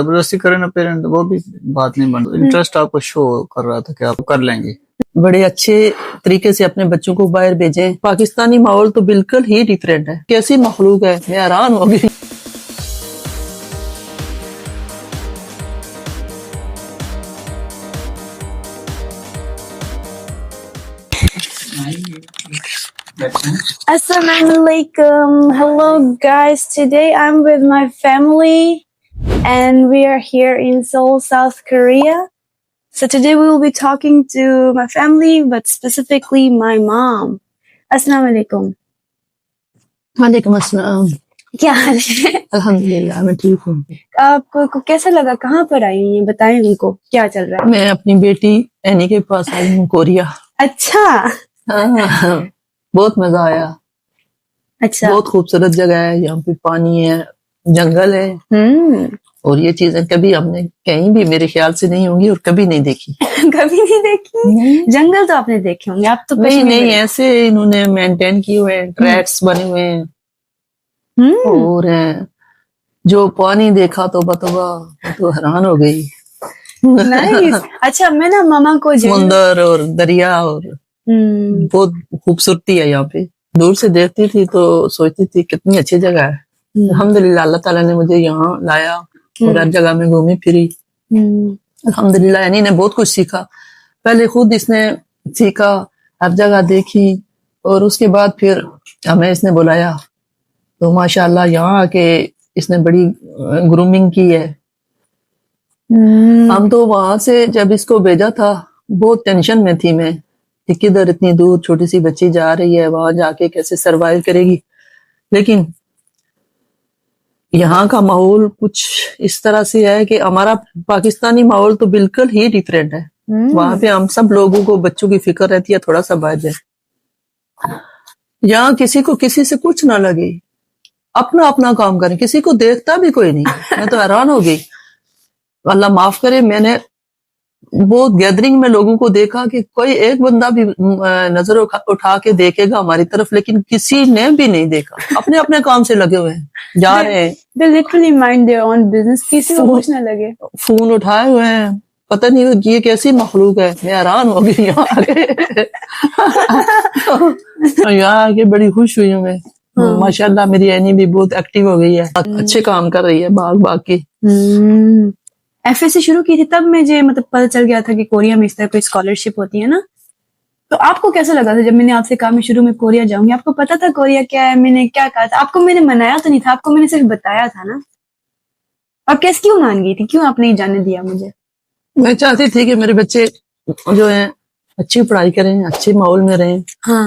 زبردستی کرے نا پیرنٹ وہ بھی بات نہیں بن انٹرسٹ آپ کو شو کر رہا تھا کہ آپ کر لیں گے. بڑے اچھے طریقے سے اپنے بچوں کو باہر بھیجیں. پاکستانی ماحول تو بالکل ہی ڈیفرنٹ ہے. کیسی مخلوق ہے, میں حیران ہو گئی. Assalamu alaikum. Hello guys. Today I'm with my family and we are here in Seoul, South Korea. So today we will be talking to my family, but specifically my mom. Assalamu alaikum. وعلیکم السلام. کیا حال ہے؟ الحمدللہ میں ٹھیک ہوں. آپ کو کیسا لگا؟ کہاں پر آئی ہیں؟ بتائیں ان کو کیا چل رہا ہے. میں اپنی بیٹی اینی کے پاس آئی ہوں, کوریا. اچھا بہت مزہ آیا. اچھا بہت خوبصورت جگہ ہے. یہاں پہ پانی ہے, جنگل ہے, اور یہ چیزیں کبھی ہم نے کہیں بھی میرے خیال سے نہیں ہوں گی اور کبھی نہیں دیکھی. کبھی نہیں دیکھی. جنگل تو آپ نے دیکھے ہوں گے. آپ تو نہیں ایسے انہوں نے مینٹین کیے ہوئے ہیں, ٹریکس بنے ہوئے ہیں. اور جو پانی دیکھا تو بتوا تو حیران ہو گئی. اچھا میں نا ماما کو سمندر اور دریا اور بہت خوبصورتی ہے یہاں پہ. دور سے دیکھتی تھی تو سوچتی تھی کتنی اچھی جگہ ہے. الحمدللہ اللہ تعالیٰ نے مجھے یہاں لایا اور ہر جگہ میں گھومی پھری. الحمدللہ انہی نے بہت کچھ سیکھا. پہلے خود اس نے سیکھا, ہر جگہ دیکھی, اور اس کے بعد پھر ہمیں اس نے بلایا تو ماشاءاللہ یہاں آ کے اس نے بڑی گرومنگ کی ہے. ہم تو وہاں سے جب اس کو بھیجا تھا بہت ٹینشن میں تھی میں کہ کدھر اتنی دور چھوٹی سی بچی جا رہی ہے, وہاں جا کے کیسے سروائیو کرے گی. لیکن یہاں کا ماحول کچھ اس طرح سے ہے کہ ہمارا پاکستانی ماحول تو بالکل ہی ڈیفرنٹ ہے. وہاں پہ ہم سب لوگوں کو بچوں کی فکر رہتی ہے تھوڑا سا باہر جائے. یہاں کسی کو کسی سے کچھ نہ لگے, اپنا اپنا کام کریں, کسی کو دیکھتا بھی کوئی نہیں. میں تو حیران ہو گئی. اللہ معاف کرے, میں نے بہت گیدرنگ میں لوگوں کو دیکھا کہ کوئی ایک بندہ بھی نظر اٹھا کے دیکھے گا ہماری طرف, لیکن کسی نے بھی نہیں دیکھا. اپنے اپنے کام سے لگے ہوئے ہیں, جا رہے ہیں. They literally mind their own business. کسی کو کچھ نہ لگے. فون اٹھائے ہوئے ہیں, پتہ نہیں یہ کیسی مخلوق ہے. میں حیران ہو گئی یہاں آ کے. یہاں آ کے بڑی خوش ہوئی ہوں میں. ماشاءاللہ میری اینی بھی بہت ایکٹیو ہو گئی ہے, اچھے کام کر رہی ہے باغ کے. ایف ایس سی شروع کی تھی تب مجھے مطلب پتہ چل گیا تھا کہ کوریا میں اس طرح کوئی اسکالرشپ ہوتی ہے نا. تو آپ کو کیسا لگا تھا جب میں نے آپ سے کہا میں شروع میں کوریا جاؤں گی؟ آپ کو پتا تھا کوریا کیا ہے؟ میں نے کیا کہا تھا آپ کو؟ میں نے منایا تو نہیں تھا آپ کو, میں نے صرف بتایا تھا نا. آپ کیسے کیوں مان گئی تھی؟ کیوں آپ نے جانے دیا مجھے؟ میں چاہتی تھی کہ میرے بچے جو ہیں اچھی پڑھائی کریں, اچھے ماحول میں رہیں.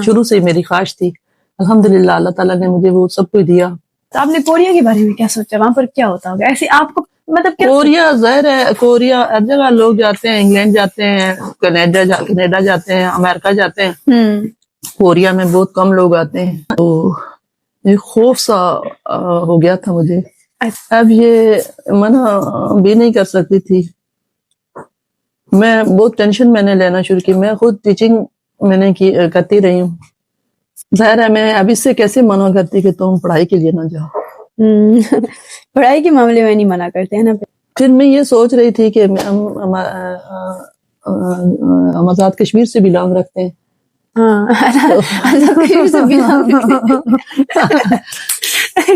شروع سے میری خواہش تھی. الحمدللہ اللہ تعالیٰ نے مجھے وہ سب کچھ دیا. تو آپ نے کوریا کے بارے میں کیا سوچا؟ وہاں پر کیا ہوتا ہوگا ایسے آپ کو مطلب کوریا ظاہر ہے, کوریا ہر جگہ لوگ جاتے ہیں, انگلینڈ جاتے ہیں, کینیڈا جاتے ہیں, امریکہ جاتے ہیں. کوریا میں بہت کم لوگ آتے ہیں. تو ایک خوف سا ہو گیا تھا مجھے. اب یہ منع بھی نہیں کر سکتی تھی. میں بہت ٹینشن میں نے لینا شروع کی. میں خود ٹیچنگ میں نے کرتی رہی ہوں. ظاہر ہے میں اب اس سے کیسے منع کرتی کہ تم پڑھائی کے لیے نہ جاؤ. پڑھائی کے معاملے میں نہیں منع کرتے ہیں نا. پھر میں یہ سوچ رہی تھی کہ ہم آزاد کشمیر سے بلانگ رکھتے ہیں.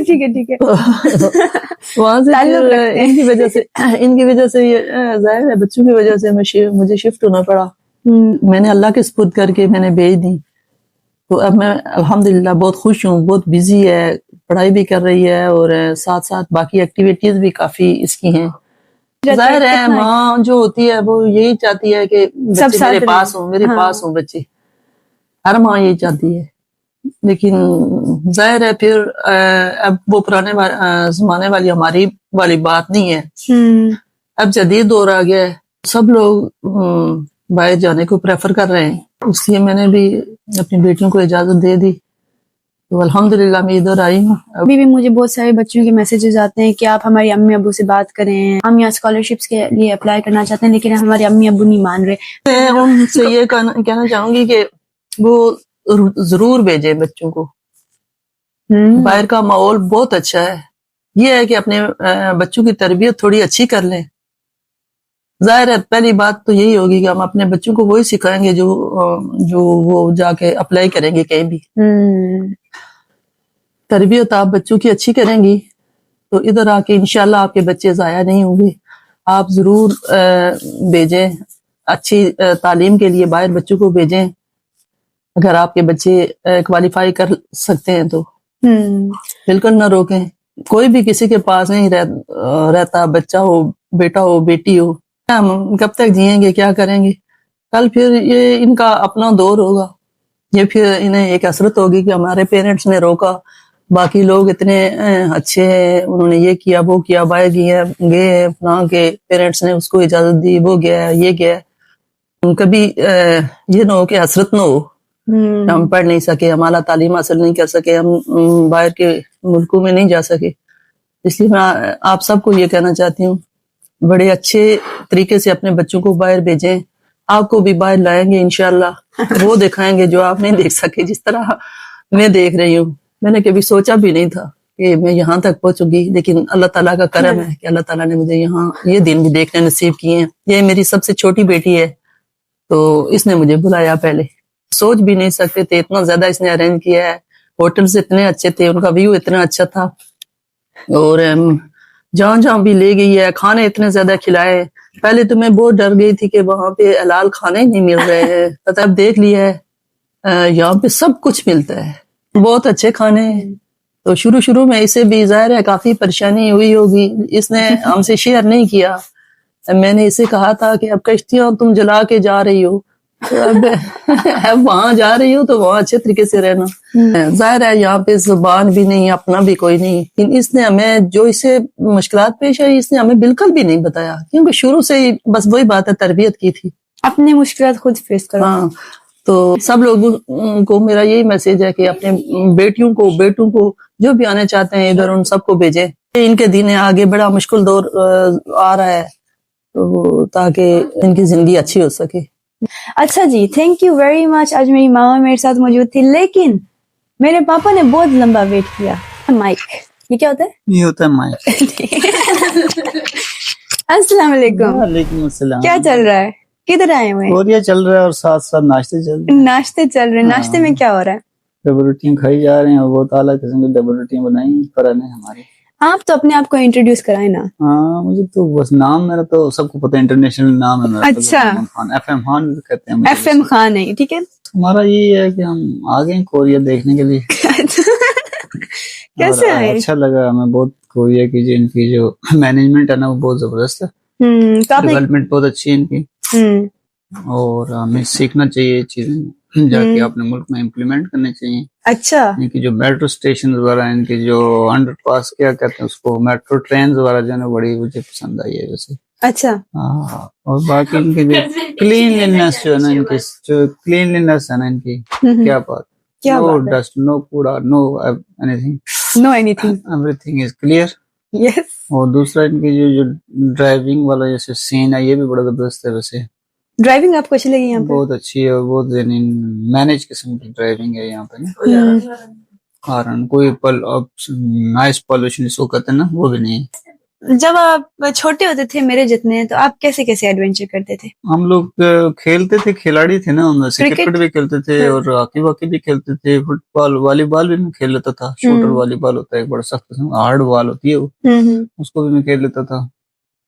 ٹھیک ہے ٹھیک ہے. وہاں سے ان کی وجہ سے یہ ظاہر ہے بچوں کی وجہ سے مجھے شفٹ ہونا پڑا. میں نے اللہ کے سپرد کر کے میں نے بھیج دی. تو اب میں الحمدللہ بہت خوش ہوں. بہت بزی ہے, پڑھائی بھی کر رہی ہے اور ساتھ ساتھ باقی ایکٹیویٹیز بھی کافی اس کی ہیں. ظاہر ہے ماں جو ہوتی ہے وہ یہی چاہتی ہے کہ بچے میرے پاس ہوں بچے. ہر ماں یہی چاہتی ہے. لیکن ظاہر ہے پھر اب وہ پرانے زمانے والی ہماری والی بات نہیں ہے. اب جدید دور آ گیا ہے, سب لوگ باہر جانے کو پریفر کر رہے ہیں. اس لیے میں نے بھی اپنی بیٹیوں کو اجازت دے دی. تو الحمدللہ میں ادھر آئی ہوں. ابھی بھی مجھے بہت سارے بچوں کے میسیجز آتے ہیں کہ آپ ہماری امی ابو سے بات کریں, ہم یہاں اسکالرشپس کے لیے اپلائی کرنا چاہتے ہیں لیکن ہمارے امی ابو نہیں مان رہے. میں ان سے یہ کہنا چاہوں گی کہ وہ ضرور بھیجیں بچوں کو. باہر کا ماحول بہت اچھا ہے, یہ ہے کہ اپنے بچوں کی تربیت تھوڑی اچھی کر لیں. ظاہر ہے پہلی بات تو یہی ہوگی کہ ہم اپنے بچوں کو وہی سکھائیں گے جو وہ جا کے اپلائی کریں گے کہیں بھی. تربیت آپ بچوں کی اچھی کریں گی تو ادھر آ کے انشاءاللہ آپ کے بچے ضائع نہیں ہوں گے. آپ ضرور بھیجیں اچھی تعلیم کے لیے باہر بچوں کو بھیجیں اگر آپ کے بچے کوالیفائی کر سکتے ہیں تو بالکل نہ روکیں. کوئی بھی کسی کے پاس نہیں رہتا, بچہ ہو بیٹا ہو بیٹی ہو, ہم کب تک جئیں گے کیا کریں گے. کل پھر یہ ان کا اپنا دور ہوگا, یہ پھر انہیں ایک حسرت ہوگی کہ ہمارے پیرنٹس نے روکا, باقی لوگ اتنے اچھے ہیں انہوں نے یہ کیا وہ کیا, باہر گئے ہیں فلاں کے پیرنٹس نے اس کو اجازت دی, وہ گیا یہ گیا. کبھی یہ نہ ہو کہ حسرت نہ ہو ہم پڑھ نہیں سکے, ہم اعلیٰ تعلیم حاصل نہیں کر سکے, ہم باہر کے ملکوں میں نہیں جا سکے. اس لیے میں آپ سب کو یہ کہنا چاہتی ہوں بڑے اچھے طریقے سے اپنے بچوں کو باہر بھیجیں. آپ کو بھی باہر لائیں گے انشاءاللہ, وہ دکھائیں گے جو آپ نہیں دیکھ سکے. جس طرح میں دیکھ رہی ہوں, میں نے کبھی سوچا بھی نہیں تھا کہ میں یہاں تک پہنچوں گی, لیکن اللہ تعالیٰ کا کرم ہے کہ اللہ تعالیٰ نے مجھے یہاں یہ دن بھی دیکھنے نصیب کیے ہیں. یہ میری سب سے چھوٹی بیٹی ہے تو اس نے مجھے بلایا, پہلے سوچ بھی نہیں سکتے تھے, اتنا زیادہ اس نے ارینج کیا ہے. ہوٹلز اتنے اچھے تھے, ان کا ویو اتنا اچھا تھا, اور جہاں جہاں بھی لے گئی ہے کھانے اتنے زیادہ کھلائے. پہلے تو میں بہت ڈر گئی تھی کہ وہاں پہ حلال کھانے نہیں مل رہے ہیں, پتہ اب دیکھ لیا ہے یہاں پہ سب کچھ ملتا ہے, بہت اچھے کھانے ہیں. تو شروع میں اسے بھی ظاہر ہے کافی پریشانی ہوئی ہوگی, اس نے ہم سے شیئر نہیں کیا. میں نے اسے کہا تھا کہ اب کشتیاں تم جلا کے جا رہی ہو, اب وہاں جا رہی ہو تو وہاں اچھے طریقے سے رہنا. ظاہر ہے یہاں پہ زبان بھی نہیں, اپنا بھی کوئی نہیں, لیکن اس نے ہمیں جو اسے مشکلات پیش آئی اس نے ہمیں بالکل بھی نہیں بتایا, کیونکہ شروع سے ہی بس وہی بات ہے تربیت کی تھی. اپنے مشکلات خود فیس کرو. ہاں, تو سب لوگوں کو میرا یہی میسج ہے کہ اپنے بیٹیوں کو بیٹوں کو جو بھی آنے چاہتے ہیں ادھر ان سب کو بھیجیں. ان کے دن آگے بڑا مشکل دور آ رہا ہے, تو تاکہ ان کی زندگی اچھی ہو سکے. اچھا جی, تھینک یو ویری مچ. آج میری ماما میرے ساتھ موجود تھی, لیکن میرے پاپا نے بہت لمبا ویٹ کیا. مائک یہ کیا ہوتا ہے؟ یہ ہوتا ہے مائک. السلام علیکم. وعلیکم السلام. کیا چل رہا ہے, کدھر آئے ہوئے ہیں؟ کوریا چل رہا ہے اور ساتھ ساتھ ناشتے چل رہے ہیں. ناشتے چل رہے ہیں, ناشتے میں کیا ہو رہا ہے؟ ڈبل روٹیاں کھائی جا رہے ہیں, اور بہت اعلیٰ قسم کی ڈبل روٹیاں بنائی فرن ہے ہماری. آپ تو اپنے آپ کو انٹروڈیوس کرائیں نا. ہاں, مجھے تو بس نام میرا تو سب کو پتہ ہے, انٹرنیشنل نام ہے میرا. اچھا, ایف ایم خان کہتے ہیں مجھے. ایف ایم خان ہے, ٹھیک ہے. ہمارا یہی ہے کہ ہم آ گئے کوریا دیکھنے کے لیے. کیسے آئے؟ اچھا لگا ہمیں بہت کوریا کی, جو ان کی جو مینجمنٹ ہے نا وہ بہت زبردست ہے. ڈیولپمنٹ بہت اچھی ہے ان کی, اور ہمیں سیکھنا چاہیے چیزیں, جا کے اپنے ملک میں امپلیمنٹ کرنے چاہیے. اچھا, ان کی جو میٹرو اسٹیشن وغیرہ, ان کی جو انڈر پاس کیا کہتے ہیں اس کو, میٹرو ٹرینز وغیرہ جو ہے بڑی مجھے پسند آئی ہے ویسے. اچھا, اور باقی ان کی جو کلینلینس جو ہے نا, ان کی جو کلینلینس ہے نا ان کی, کیا بات, نو ڈسٹ, نو کوڑا, no anything, no anything, everything is clear. Yes. اور دوسرا ان کی جو ڈرائیونگ والا جیسے سین ہے, یہ بھی بڑا زبردست ہے. ویسے ڈرائیونگ آپ کو اچھی لگی یہاں پہ؟ بہت اچھی ہے, بہت مینج قسم کی ڈرائیونگ ہے یہاں پہ نا. ہارن کوئی نائس پالوشن اس کو کہتے ہیں نا, وہ بھی نہیں ہے. جب آپ چھوٹے ہوتے تھے میرے جتنے, تو آپ کیسے کیسے ایڈونچر کرتے تھے؟ ہم لوگ کھیلتے تھے, کھلاڑی تھے نا, ان سے کرکٹ بھی کھیلتے تھے اور ہاکی واکی بھی کھیلتے تھے, فٹ بال, والی بال بھی میں کھیل لیتا تھا. شوٹر والی بال ہوتا ہے, ایک بڑا سخت ہارڈ بال ہوتی ہے وہ, اس کو بھی میں کھیل لیتا تھا.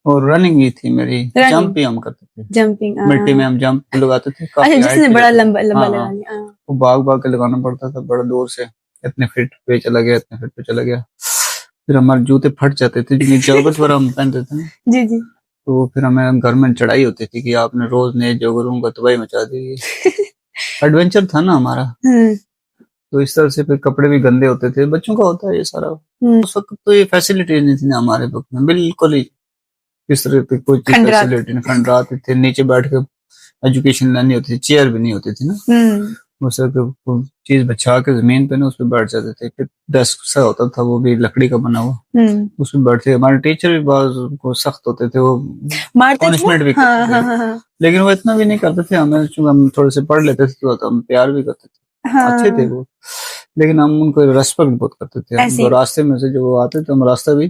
اور رننگ بھی تھی میری, جمپ بھی ہم کرتے تھے, جمپنگ مٹی میں ہم جمپ لگاتے تھے. جس نے بڑا لمبا لگا لیا, وہ بھاگ کے لگانا پڑتا تھا بڑا دور سے, اتنے فٹ پہ چلا گیا, اتنے فٹ پہ چلا گیا. پھر ہمارے جوتے پھٹ جاتے تھے, جوگرز وغیرہ ہم پہنتے تھے. جی جی. تو پھر ہمیں گھر میں چڑھائی ہوتی تھی کہ آپ نے روز نئے جوگروں کا تباہی مچا دی. ایڈونچر تھا نا ہمارا, تو اس طرح سے پھر کپڑے بھی گندے ہوتے تھے. بچوں کا ہوتا ہے یہ سارا. اس وقت تو یہ فیسلٹی نہیں تھی نا ہمارے وقت میں, بالکل ہی اس طرح کی کوئی چیز فیسلٹی نہیں. کھنڈرات تھے, نیچے بیٹھ کے ایجوکیشن لینی ہوتی تھی, چیئر بھی نہیں ہوتی تھی نا. اس چیز بچھا کے زمین پہ نا اس پہ بیٹھ جاتے تھے. پھر ڈیسک سا ہوتا تھا, وہ بھی لکڑی کا بنا ہوا, اس پہ بیٹھتے. ہمارے ٹیچر بھی بعض کو سخت ہوتے تھے, وہ پنشمنٹ بھی کرتے تھے, لیکن وہ اتنا بھی نہیں کرتے تھے ہمیں, چونکہ ہم تھوڑے سے پڑھ لیتے تھے تو ہم پیار بھی کرتے تھے, اچھے تھے وہ. لیکن ہم ان کو ریسپیکٹ بہت کرتے تھے. ہم راستے میں سے جو آتے تھے, ہم راستہ بھی